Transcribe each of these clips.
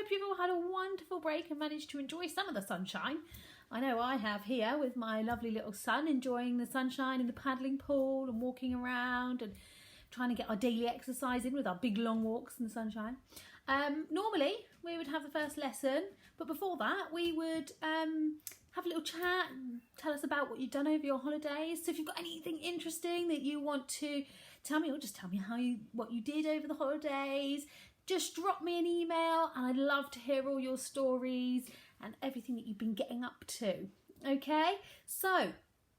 hope you've all had a wonderful break and managed to enjoy some of the sunshine. I know I have here with my lovely little son, enjoying the sunshine in the paddling pool and walking around and trying to get our daily exercise in with our big long walks in the sunshine. Normally we would have the first lesson, but before that we would have a little chat and tell us about what you've done over your holidays. So if you've got anything interesting that you want to tell me, or just tell me what you did over the holidays, just drop me an email and I'd love to hear all your stories and everything that you've been getting up to. Okay, so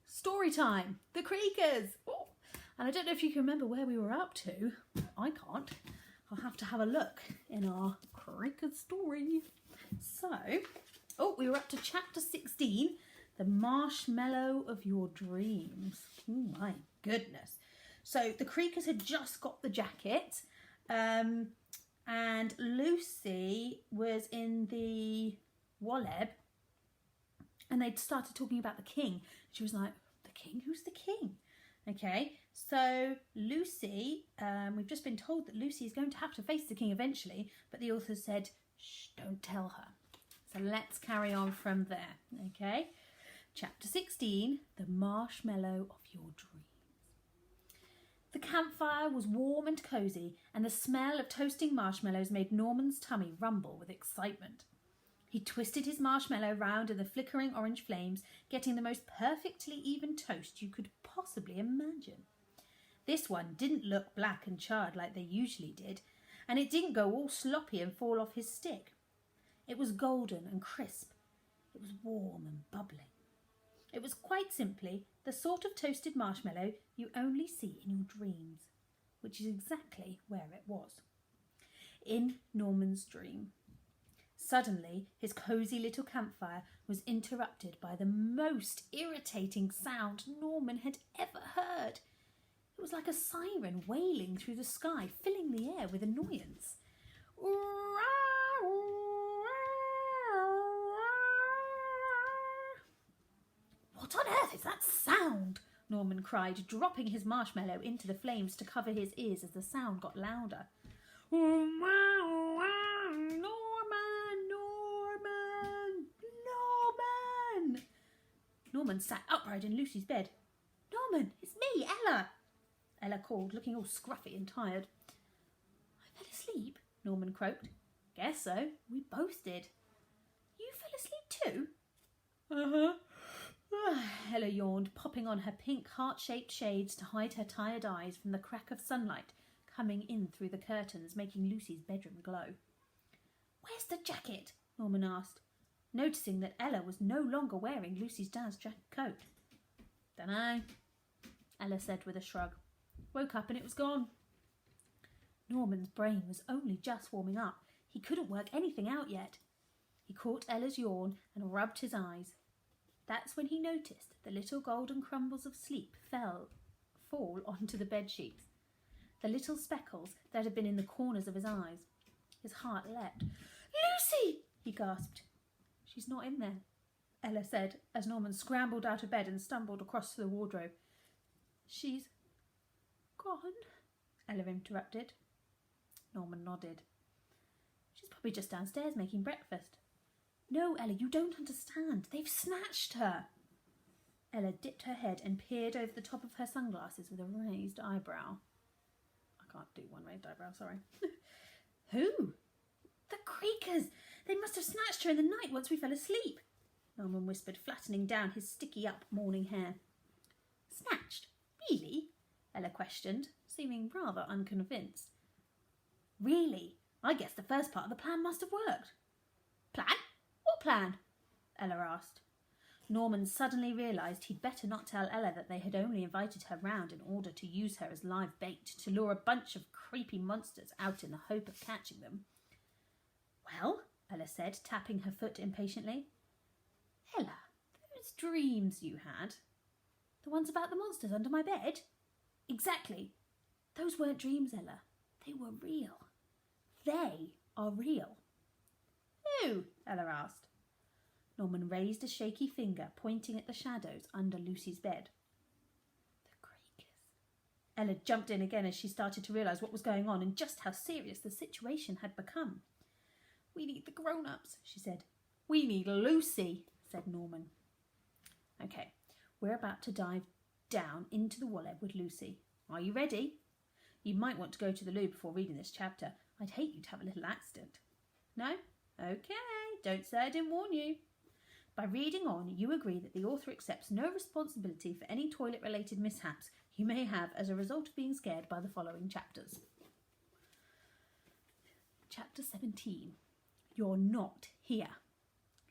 story time, the Creakers. Oh, and I don't know if you can remember where we were up to. I can't. I'll have to have a look in our Creakers story. So, we were up to chapter 16, the Marshmallow of Your Dreams. Oh my goodness. So the Creakers had just got the jacket, and Lucy was in the Walleb, and they'd started talking about the king. She was like, the king? Who's the king? Okay, so Lucy, we've just been told that Lucy is going to have to face the king eventually, but the author said, shh, don't tell her. So let's carry on from there, okay? Chapter 16, the Marshmallow of Your Dreams. The campfire was warm and cosy, and the smell of toasting marshmallows made Norman's tummy rumble with excitement. He twisted his marshmallow round in the flickering orange flames, getting the most perfectly even toast you could possibly imagine. This one didn't look black and charred like they usually did, and it didn't go all sloppy and fall off his stick. It was golden and crisp. It was warm and bubbling. It was quite simply the sort of toasted marshmallow you only see in your dreams, which is exactly where it was. In Norman's dream. Suddenly, his cosy little campfire was interrupted by the most irritating sound Norman had ever heard. It was like a siren wailing through the sky, filling the air with annoyance. What on earth is that sound? Norman cried, dropping his marshmallow into the flames to cover his ears as the sound got louder. Norman! Norman sat upright in Lucy's bed. Norman, it's me, Ella! Ella called, looking all scruffy and tired. I fell asleep, Norman croaked. Guess so. We both did. You fell asleep too? Uh-huh. Ella yawned, popping on her pink heart-shaped shades to hide her tired eyes from the crack of sunlight coming in through the curtains, making Lucy's bedroom glow. Where's the jacket? Norman asked, noticing that Ella was no longer wearing Lucy's dad's coat. Dunno, Ella said with a shrug. Woke up and it was gone. Norman's brain was only just warming up. He couldn't work anything out yet. He caught Ella's yawn and rubbed his eyes. That's when he noticed the little golden crumbles of sleep fall onto the bedsheets, the little speckles that had been in the corners of his eyes. His heart leapt. Lucy! He gasped. She's not in there, Ella said, as Norman scrambled out of bed and stumbled across to the wardrobe. She's gone, Ella interrupted. Norman nodded. She's probably just downstairs making breakfast. No, Ella, you don't understand. They've snatched her. Ella dipped her head and peered over the top of her sunglasses with a raised eyebrow. I can't do one raised eyebrow, sorry. Who? The Creakers. They must have snatched her in the night once we fell asleep, Norman whispered, flattening down his sticky-up morning hair. Snatched? Really? Ella questioned, seeming rather unconvinced. Really? I guess the first part of the plan must have worked. Plan? What plan? Ella asked. Norman suddenly realised he'd better not tell Ella that they had only invited her round in order to use her as live bait to lure a bunch of creepy monsters out in the hope of catching them. Well, Ella said, tapping her foot impatiently. Ella, those dreams you had. The ones about the monsters under my bed? Exactly. Those weren't dreams, Ella. They were real. They are real. Who? Ella asked. Norman raised a shaky finger, pointing at the shadows under Lucy's bed. The Creakers. Ella jumped in again as she started to realise what was going on and just how serious the situation had become. We need the grown-ups, she said. We need Lucy, said Norman. Okay, we're about to dive down into the Walleb with Lucy. Are you ready? You might want to go to the loo before reading this chapter. I'd hate you to have a little accident. No? Okay, don't say I didn't warn you. By reading on, you agree that the author accepts no responsibility for any toilet-related mishaps you may have as a result of being scared by the following chapters. Chapter 17. You're not here.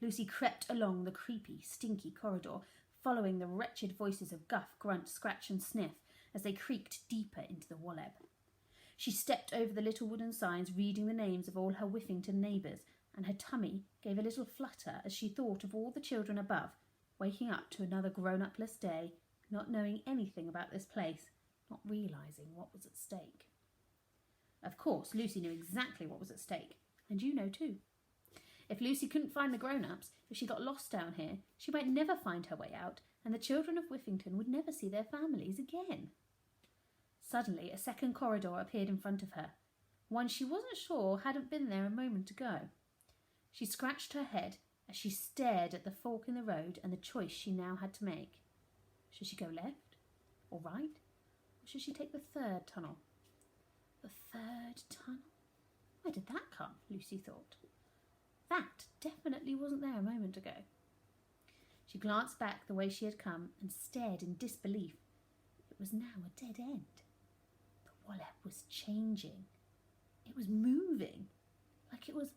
Lucy crept along the creepy, stinky corridor, following the wretched voices of Guff, Grunt, Scratch and Sniff as they creaked deeper into the Walleb. She stepped over the little wooden signs, reading the names of all her Whiffington neighbours, and her tummy gave a little flutter as she thought of all the children above, waking up to another grown-upless day, not knowing anything about this place, not realising what was at stake. Of course, Lucy knew exactly what was at stake, and you know too. If Lucy couldn't find the grown-ups, if she got lost down here, she might never find her way out, and the children of Whiffington would never see their families again. Suddenly, a second corridor appeared in front of her, one she wasn't sure hadn't been there a moment ago. She scratched her head as she stared at the fork in the road and the choice she now had to make. Should she go left or right, or should she take the third tunnel? The third tunnel? Where did that come? Lucy thought. That definitely wasn't there a moment ago. She glanced back the way she had come and stared in disbelief. It was now a dead end. The Walleb was changing. It was moving, like it was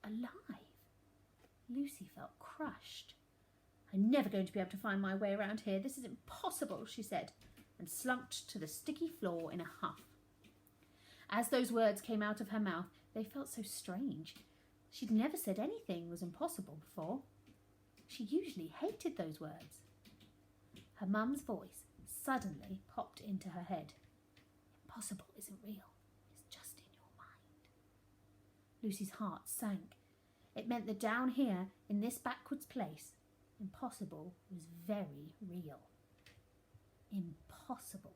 alive. Lucy felt crushed. I'm never going to be able to find my way around here. This is impossible, she said, and slumped to the sticky floor in a huff. As those words came out of her mouth, they felt so strange. She'd never said anything was impossible before. She usually hated those words. Her mum's voice suddenly popped into her head. Impossible isn't real. It's just in your mind. Lucy's heart sank. It meant that down here, in this backwards place, impossible was very real. Impossible.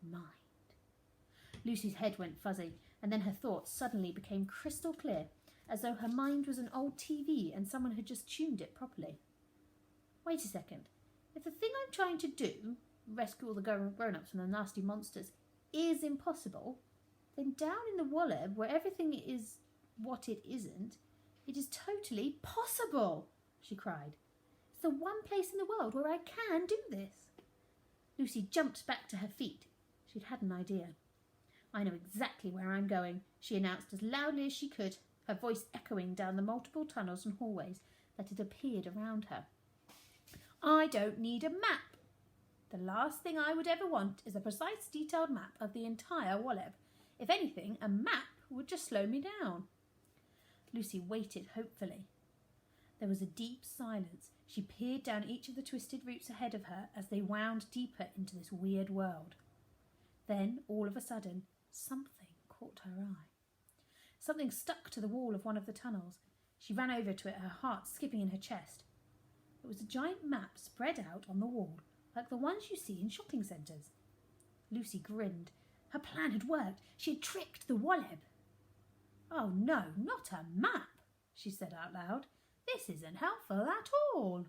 Mind. Lucy's head went fuzzy, and then her thoughts suddenly became crystal clear, as though her mind was an old TV and someone had just tuned it properly. Wait a second. If the thing I'm trying to do, rescue all the grown-ups from the nasty monsters, is impossible, then down in the Walleb, where everything is what it isn't, it is totally possible, she cried. It's the one place in the world where I can do this. Lucy jumped back to her feet. She'd had an idea. I know exactly where I'm going, she announced as loudly as she could, her voice echoing down the multiple tunnels and hallways that had appeared around her. I don't need a map. The last thing I would ever want is a precise, detailed map of the entire Walleb. If anything, a map would just slow me down. Lucy waited hopefully. There was a deep silence. She peered down each of the twisted routes ahead of her as they wound deeper into this weird world. Then, all of a sudden, something caught her eye. Something stuck to the wall of one of the tunnels. She ran over to it, her heart skipping in her chest. It was a giant map spread out on the wall, like the ones you see in shopping centres. Lucy grinned. Her plan had worked. She had tricked the Walleb. Oh no, not a map, she said out loud. This isn't helpful at all.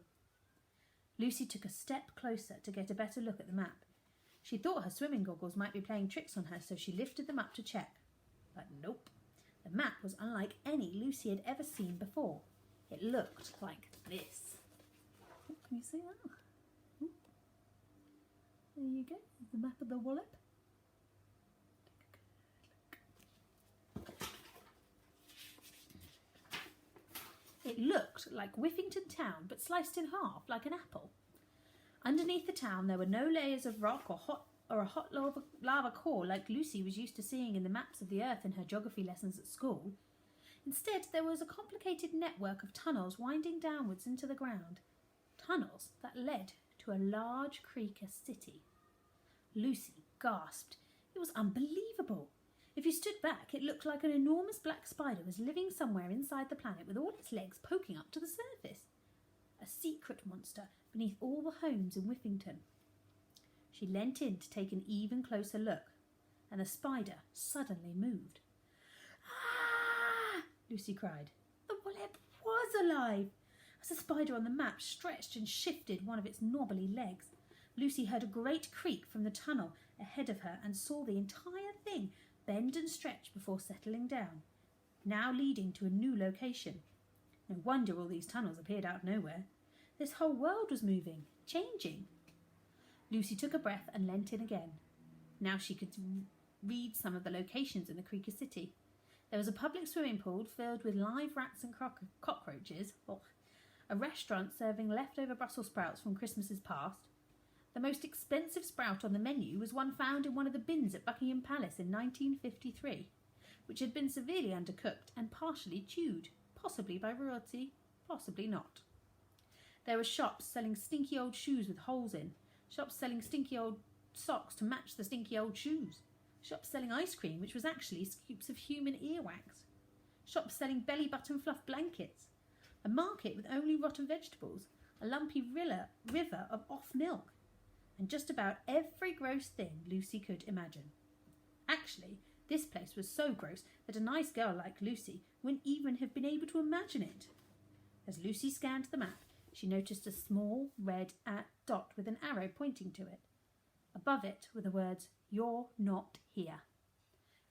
Lucy took a step closer to get a better look at the map. She thought her swimming goggles might be playing tricks on her, so she lifted them up to check. But nope. The map was unlike any Lucy had ever seen before. It looked like this. Oh, can you see that? Oh. There you go, the map of the Walleb. It looked like Whiffington town, but sliced in half like an apple. Underneath the town there were no layers of rock or a hot lava core like Lucy was used to seeing in the maps of the earth in her geography lessons at school. Instead, there was a complicated network of tunnels winding downwards into the ground. Tunnels that led to a large creeker city. Lucy gasped. It was unbelievable. If you stood back, it looked like an enormous black spider was living somewhere inside the planet with all its legs poking up to the surface. A secret monster beneath all the homes in Whiffington. She leant in to take an even closer look, and the spider suddenly moved. Ah! Lucy cried. The web was alive. As the spider on the map stretched and shifted one of its knobbly legs, Lucy heard a great creak from the tunnel ahead of her and saw the entire thing bend and stretch before settling down, now leading to a new location. No wonder all these tunnels appeared out of nowhere. This whole world was moving, changing. Lucy took a breath and leant in again. Now she could read some of the locations in the Creaker City. There was a public swimming pool filled with live rats and cockroaches, a restaurant serving leftover Brussels sprouts from Christmases past. The most expensive sprout on the menu was one found in one of the bins at Buckingham Palace in 1953, which had been severely undercooked and partially chewed, possibly by royalty, possibly not. There were shops selling stinky old shoes with holes in, shops selling stinky old socks to match the stinky old shoes, shops selling ice cream, which was actually scoops of human earwax, shops selling belly button fluff blankets, a market with only rotten vegetables, a lumpy river of off milk, and just about every gross thing Lucy could imagine. Actually, this place was so gross that a nice girl like Lucy wouldn't even have been able to imagine it. As Lucy scanned the map, she noticed a small red dot with an arrow pointing to it. Above it were the words, "You're not here."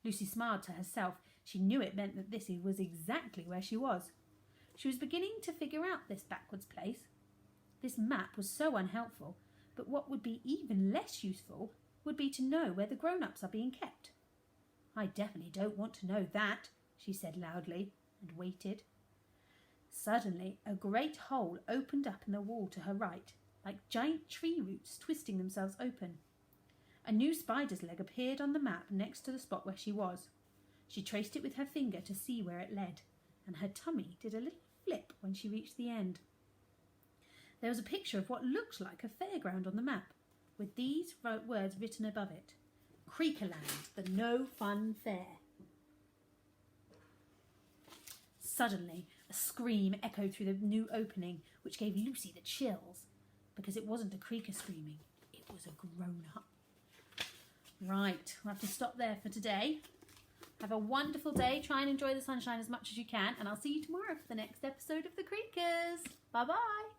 Lucy smiled to herself. She knew it meant that this was exactly where she was. She was beginning to figure out this backwards place. This map was so unhelpful, but what would be even less useful would be to know where the grown-ups are being kept. "I definitely don't want to know that," she said loudly, and waited. Suddenly, a great hole opened up in the wall to her right, like giant tree roots twisting themselves open. A new spider's leg appeared on the map next to the spot where she was. She traced it with her finger to see where it led, and her tummy did a little flip when she reached the end. There was a picture of what looked like a fairground on the map, with these words written above it: Creakerland, the No Fun Fair. Suddenly, a scream echoed through the new opening, which gave Lucy the chills, because it wasn't a creaker screaming, it was a grown-up. Right, we'll have to stop there for today. Have a wonderful day. Try and enjoy the sunshine as much as you can, and I'll see you tomorrow for the next episode of The Creakers. Bye-bye.